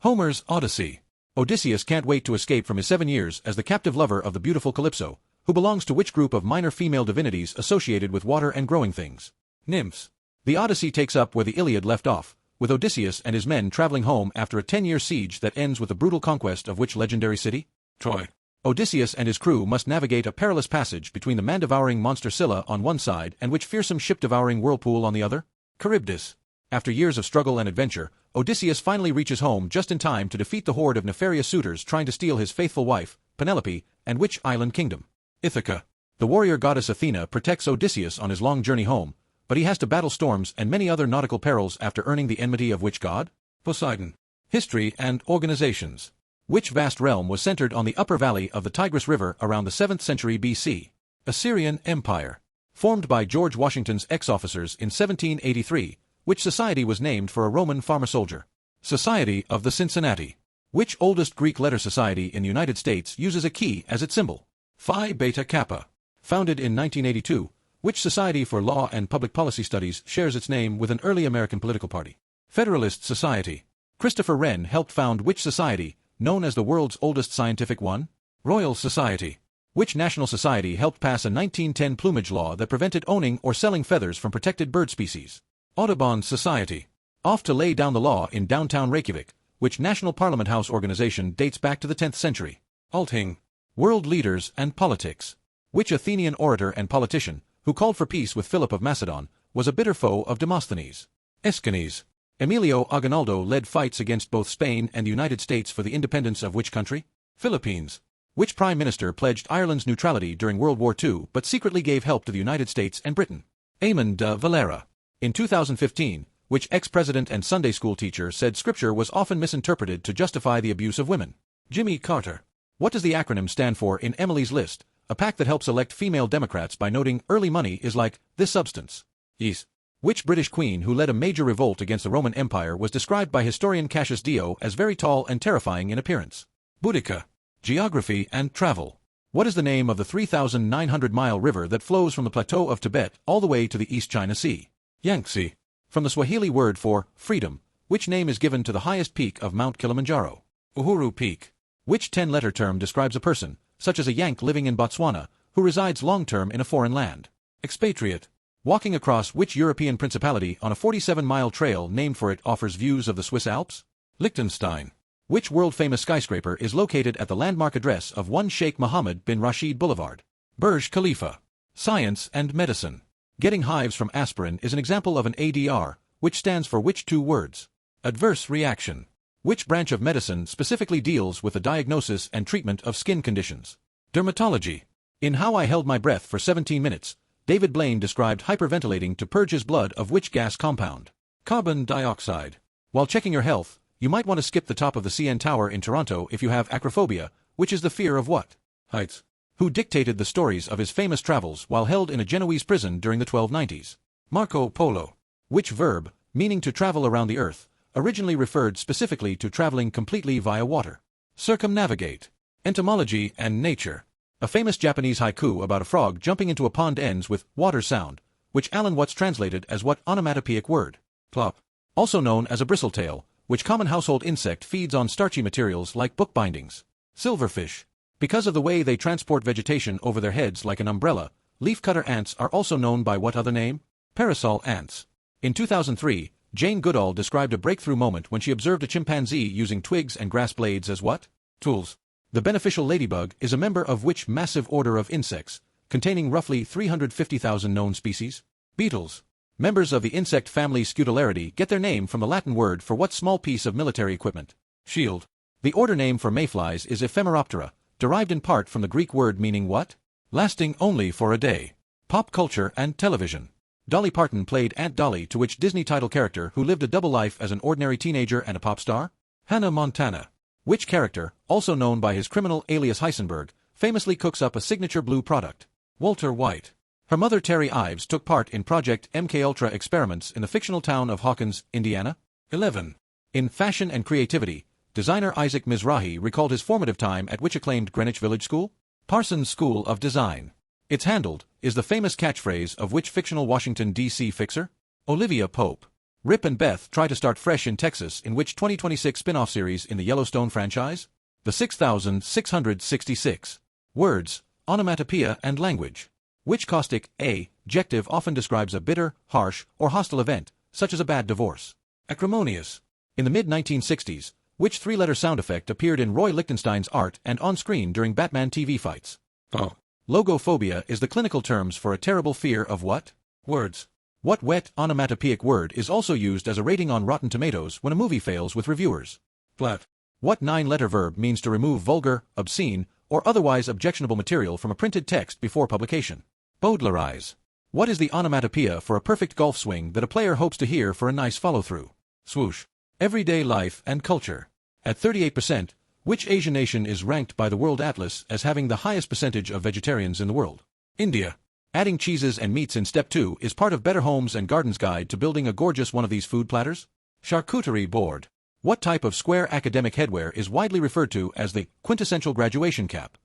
Homer's Odyssey. Odysseus can't wait to escape from his 7 years as the captive lover of the beautiful Calypso, who belongs to which group of minor female divinities associated with water and growing things? Nymphs. The Odyssey takes up where the Iliad left off, with Odysseus and his men traveling home after a 10-year siege that ends with the brutal conquest of which legendary city? Troy. Odysseus and his crew must navigate a perilous passage between the man-devouring monster Scylla on one side and which fearsome ship-devouring whirlpool on the other? Charybdis. After years of struggle and adventure, Odysseus finally reaches home just in time to defeat the horde of nefarious suitors trying to steal his faithful wife, Penelope, and which island kingdom? Ithaca. The warrior goddess Athena protects Odysseus on his long journey home, but he has to battle storms and many other nautical perils after earning the enmity of which god? Poseidon. History and organizations. Which vast realm was centered on the upper valley of the Tigris River around the 7th century BC? Assyrian Empire. Formed by George Washington's ex-officers in 1783, which society was named for a Roman farmer soldier? Society of the Cincinnati. Which oldest Greek letter society in the United States uses a key as its symbol? Phi Beta Kappa. Founded in 1982, which Society for Law and Public Policy Studies shares its name with an early American political party? Federalist Society. Christopher Wren helped found which society, known as the world's oldest scientific one? Royal Society. Which national society helped pass a 1910 plumage law that prevented owning or selling feathers from protected bird species? Audubon Society. Off to lay down the law in downtown Reykjavik, which National Parliament House organization dates back to the 10th century? Althing. World leaders and politics. Which Athenian orator and politician, who called for peace with Philip of Macedon, was a bitter foe of Demosthenes? Aeschines. Emilio Aguinaldo led fights against both Spain and the United States for the independence of which country? Philippines. Which prime minister pledged Ireland's neutrality during World War II but secretly gave help to the United States and Britain? Eamon de Valera. In 2015, which ex-president and Sunday school teacher said scripture was often misinterpreted to justify the abuse of women? Jimmy Carter. What does the acronym stand for in Emily's List, a pack that helps elect female Democrats by noting early money is like this substance? Yes. Which British queen who led a major revolt against the Roman Empire was described by historian Cassius Dio as very tall and terrifying in appearance? Boudica. Geography and travel. What is the name of the 3,900-mile river that flows from the plateau of Tibet all the way to the East China Sea? Yangtze. From the Swahili word for freedom, which name is given to the highest peak of Mount Kilimanjaro? Uhuru Peak. Which 10-letter term describes a person, such as a Yank living in Botswana, who resides long-term in a foreign land? Expatriate. Walking across which European principality on a 47-mile trail named for it offers views of the Swiss Alps? Liechtenstein. Which world-famous skyscraper is located at the landmark address of one Sheikh Mohammed bin Rashid Boulevard? Burj Khalifa. Science and medicine. Getting hives from aspirin is an example of an ADR, which stands for which two words? Adverse reaction. Which branch of medicine specifically deals with the diagnosis and treatment of skin conditions? Dermatology. In How I Held My Breath for 17 Minutes, David Blaine described hyperventilating to purge his blood of which gas compound? Carbon dioxide. While checking your health, you might want to skip the top of the CN Tower in Toronto if you have acrophobia, which is the fear of what? Heights. Who dictated the stories of his famous travels while held in a Genoese prison during the 1290s? Marco Polo. Which verb, meaning to travel around the earth, originally referred specifically to traveling completely via water? Circumnavigate. Entomology and nature. A famous Japanese haiku about a frog jumping into a pond ends with water sound, which Alan Watts translated as what onomatopoeic word? Plop. Also known as a bristletail, which common household insect feeds on starchy materials like book bindings? Silverfish. Because of the way they transport vegetation over their heads like an umbrella, leafcutter ants are also known by what other name? Parasol ants. In 2003, Jane Goodall described a breakthrough moment when she observed a chimpanzee using twigs and grass blades as what? Tools. The beneficial ladybug is a member of which massive order of insects, containing roughly 350,000 known species? Beetles. Members of the insect family Scutellaridae get their name from the Latin word for what small piece of military equipment? Shield. The order name for mayflies is Ephemeroptera, derived in part from the Greek word meaning what? Lasting only for a day. Pop culture and television. Dolly Parton played Aunt Dolly to which Disney title character who lived a double life as an ordinary teenager and a pop star? Hannah Montana. Which character, also known by his criminal alias Heisenberg, famously cooks up a signature blue product? Walter White. Her mother Terry Ives took part in Project MKUltra experiments in the fictional town of Hawkins, Indiana? 11. In Fashion and Creativity, designer Isaac Mizrahi recalled his formative time at which acclaimed Greenwich Village School? Parsons School of Design. It's handled, is the famous catchphrase of which fictional Washington, D.C. fixer? Olivia Pope. Rip and Beth try to start fresh in Texas in which 2026 spin-off series in the Yellowstone franchise? The 6,666. Words, onomatopoeia and language. Which caustic adjective often describes a bitter, harsh, or hostile event, such as a bad divorce? Acrimonious. In the mid-1960s, which three-letter sound effect appeared in Roy Lichtenstein's art and on-screen during Batman TV fights? Oh. Logophobia is the clinical terms for a terrible fear of what? Words. What wet onomatopoeic word is also used as a rating on Rotten Tomatoes when a movie fails with reviewers? Flat. What 9-letter verb means to remove vulgar, obscene, or otherwise objectionable material from a printed text before publication? Bowdlerize. What is the onomatopoeia for a perfect golf swing that a player hopes to hear for a nice follow-through? Swoosh. Everyday life and culture. At 38%, which Asian nation is ranked by the World Atlas as having the highest percentage of vegetarians in the world? India. Adding cheeses and meats in Step 2 is part of Better Homes and Gardens Guide to building a gorgeous one of these food platters? Charcuterie board. What type of square academic headwear is widely referred to as the quintessential graduation cap?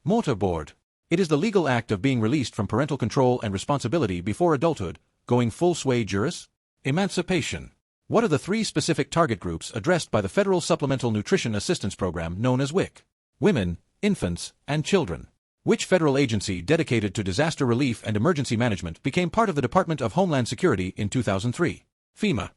Mortarboard. It is the legal act of being released from parental control and responsibility before adulthood, going full sway juris? Emancipation. What are the three specific target groups addressed by the Federal Supplemental Nutrition Assistance Program known as WIC? Women, infants, and children. Which federal agency dedicated to disaster relief and emergency management became part of the Department of Homeland Security in 2003? FEMA.